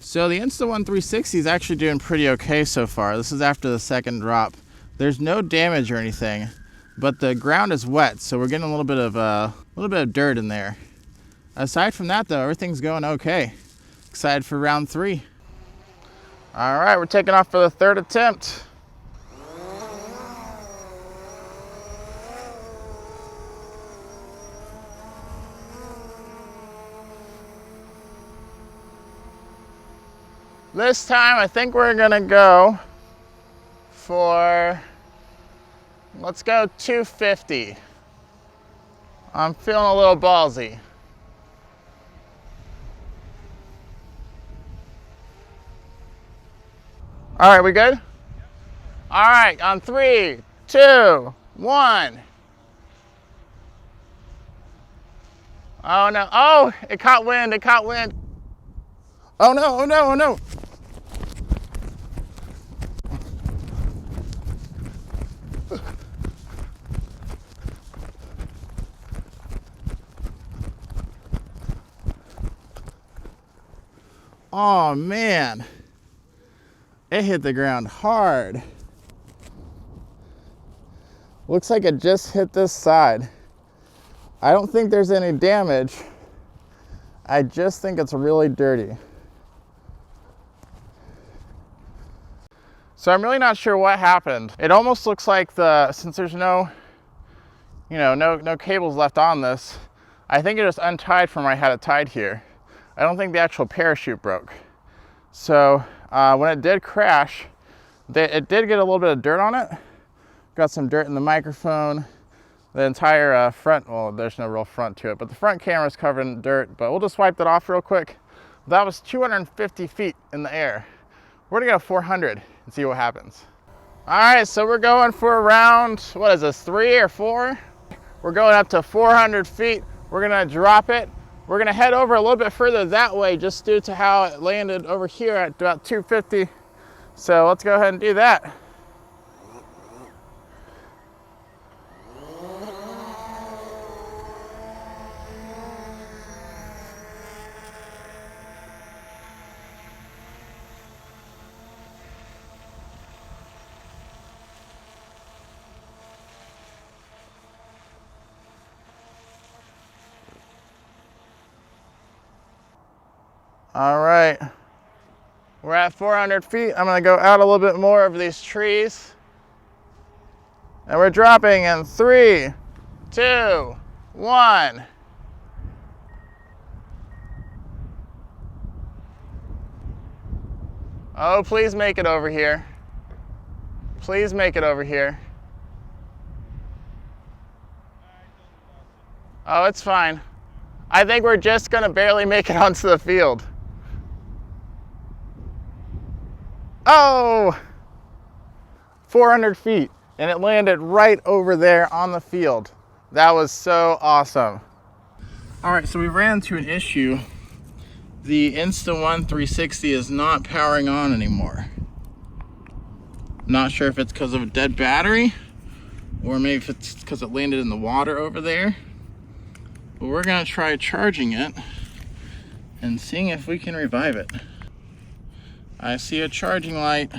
So the Insta360 One is actually doing pretty okay so far. This is after the second drop. There's no damage or anything, but the ground is wet, so we're getting a little bit of dirt in there. Aside from that though, everything's going okay. Excited for round 3. All right, we're taking off for the third attempt. This time I think we're gonna go for, let's go 250. I'm feeling a little ballsy. All right, we good? All right, on 3, 2, 1. Oh no, oh, it caught wind, it caught wind. Oh no, oh no, oh no. Oh man, it hit the ground hard. Looks like it just hit this side. I don't think there's any damage. I just think it's really dirty. So I'm really not sure what happened. It almost looks like since there's no cables left on this, I think it just untied from where I had it tied here. I don't think the actual parachute broke. So when it did crash, it did get a little bit of dirt on it. Got some dirt in the microphone. The entire front, well, there's no real front to it, but the front camera is covered in dirt, but we'll just wipe that off real quick. That was 250 feet in the air. We're gonna go 400 and see what happens. All right, so we're going for around, what is this, 3 or 4? We're going up to 400 feet. We're gonna drop it. We're gonna head over a little bit further that way just due to how it landed over here at about 250. So let's go ahead and do that. All right, we're at 400 feet. I'm gonna go out a little bit more over these trees. And we're dropping in 3, 2, 1. Oh, please make it over here. Please make it over here. Oh, it's fine. I think we're just gonna barely make it onto the field. Oh, 400 feet, and it landed right over there on the field. That was so awesome. All right, so we ran into an issue. The Insta360 One is not powering on anymore. Not sure if it's because of a dead battery, or maybe if it's because it landed in the water over there. But we're gonna try charging it and seeing if we can revive it. I see a charging light.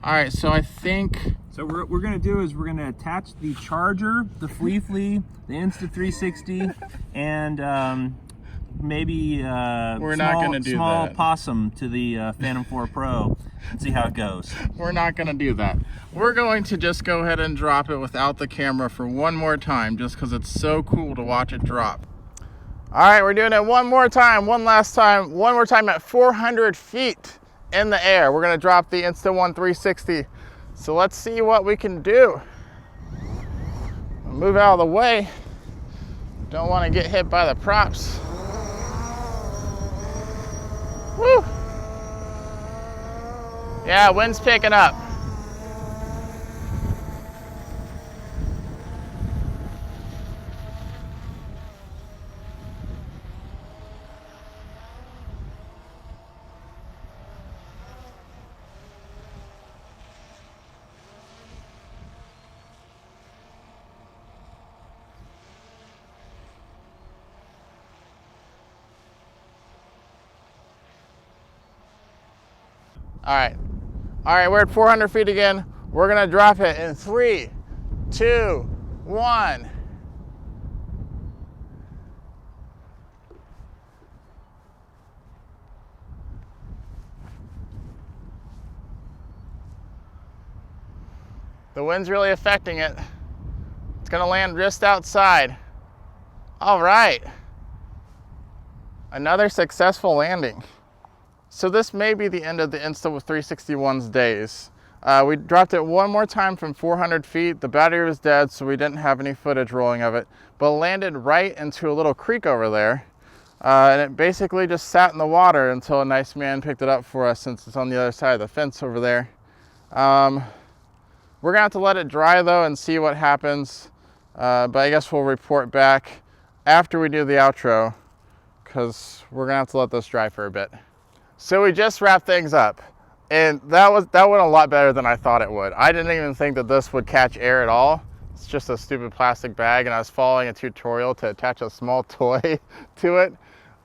All right, so I think... So what we're gonna do is we're gonna attach the charger, the 𝚘𝚘𝚒, the Insta360, and maybe we're not gonna do small that. possum to the Phantom 4 Pro and see how it goes. We're not gonna do that. We're going to just go ahead and drop it without the camera for one more time, just because it's so cool to watch it drop. All right, we're doing it one more time, one more time at 400 feet in the air. We're gonna drop the Insta360. So let's see what we can do. Move out of the way. Don't wanna get hit by the props. Woo! Yeah, wind's picking up. All right, we're at 400 feet again. We're gonna drop it in 3, 2, 1. The wind's really affecting it. It's gonna land just outside. All right. Another successful landing. So this may be the end of the Insta360 One's days. We dropped it one more time from 400 feet. The battery was dead, so we didn't have any footage rolling of it, but landed right into a little creek over there. And it basically just sat in the water until a nice man picked it up for us, since it's on the other side of the fence over there. We're gonna have to let it dry though and see what happens. But I guess we'll report back after we do the outro, because we're gonna have to let this dry for a bit. So we just wrapped things up, and that went a lot better than I thought it would. I didn't even think that this would catch air at all. It's just a stupid plastic bag, and I was following a tutorial to attach a small toy to it.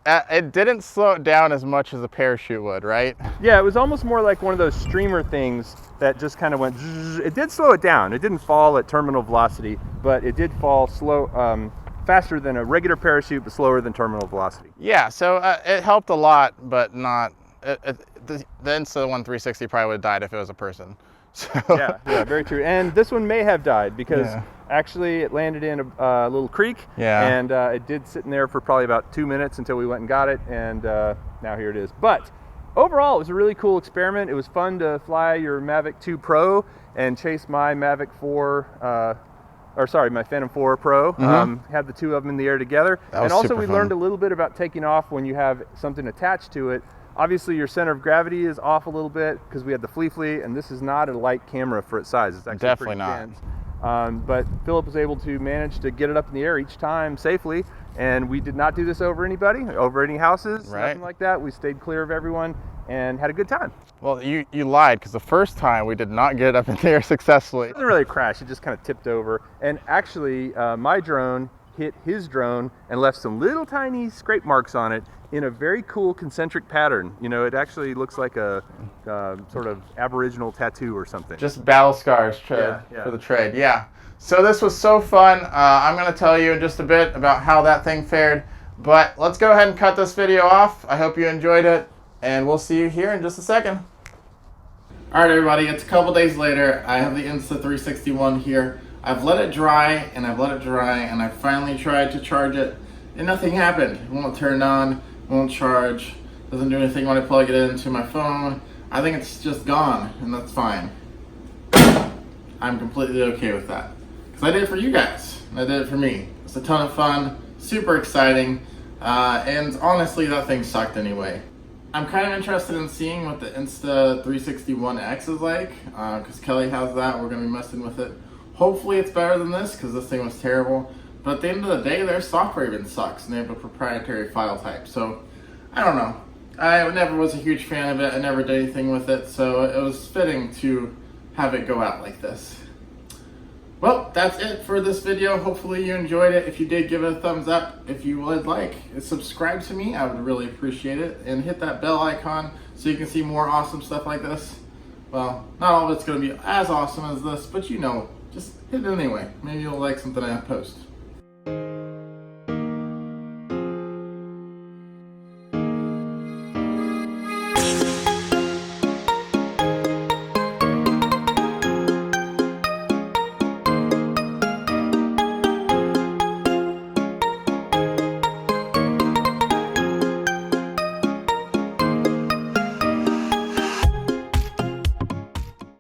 It didn't slow it down as much as a parachute would, right? Yeah, it was almost more like one of those streamer things that just kind of went zzz. It did slow it down. It didn't fall at terminal velocity, but it did fall slow, faster than a regular parachute, but slower than terminal velocity. Yeah, so it helped a lot, but not. The Insta360 360 probably would have died if it was a person. So. Yeah, very true. And this one may have died because actually it landed in a little creek, and it did sit in there for probably about 2 minutes until we went and got it, and now here it is. But overall, it was a really cool experiment. It was fun to fly your Mavic 2 Pro and chase my Mavic 4, my Phantom 4 Pro. Had the two of them in the air together. And also we learned a little bit about taking off when you have something attached to it. Obviously your center of gravity is off a little bit because we had the 𝚘𝚘𝚒𝚘, and this is not a light camera for its size. It's actually definitely not. Dense. But Philip was able to manage to get it up in the air each time safely, and we did not do this over anybody, over any houses, nothing like that. We stayed clear of everyone and had a good time. Well, you lied, because the first time we did not get it up in the air successfully. It wasn't really a crash, it just kind of tipped over. And actually, my drone hit his drone and left some little tiny scrape marks on it in a very cool concentric pattern. You know, it actually looks like a sort of aboriginal tattoo or something. Just battle scars for the trade. Yeah. So this was so fun. I'm going to tell you in just a bit about how that thing fared. But let's go ahead and cut this video off. I hope you enjoyed it, and we'll see you here in just a second. All right, everybody. It's a couple days later. I have the Insta360 One here. I've let it dry, and I've let it dry, and I finally tried to charge it, and nothing happened. It won't turn on. Won't charge, doesn't do anything when I plug it into my phone. I think it's just gone, and that's fine. I'm completely okay with that, because I did it for you guys, and I did it for me. It's a ton of fun, super exciting, and honestly, that thing sucked anyway. I'm kind of interested in seeing what the Insta360 One X is like, because Kelly has that. We're going to be messing with it. Hopefully it's better than this, because this thing was terrible. But at the end of the day, their software even sucks, and they have a proprietary file type. So, I don't know. I never was a huge fan of it. I never did anything with it, so it was fitting to have it go out like this. Well, that's it for this video. Hopefully you enjoyed it. If you did, give it a thumbs up. If you would like, subscribe to me. I would really appreciate it. And hit that bell icon so you can see more awesome stuff like this. Well, not all of it's going to be as awesome as this, but you know, just hit it anyway. Maybe you'll like something I post.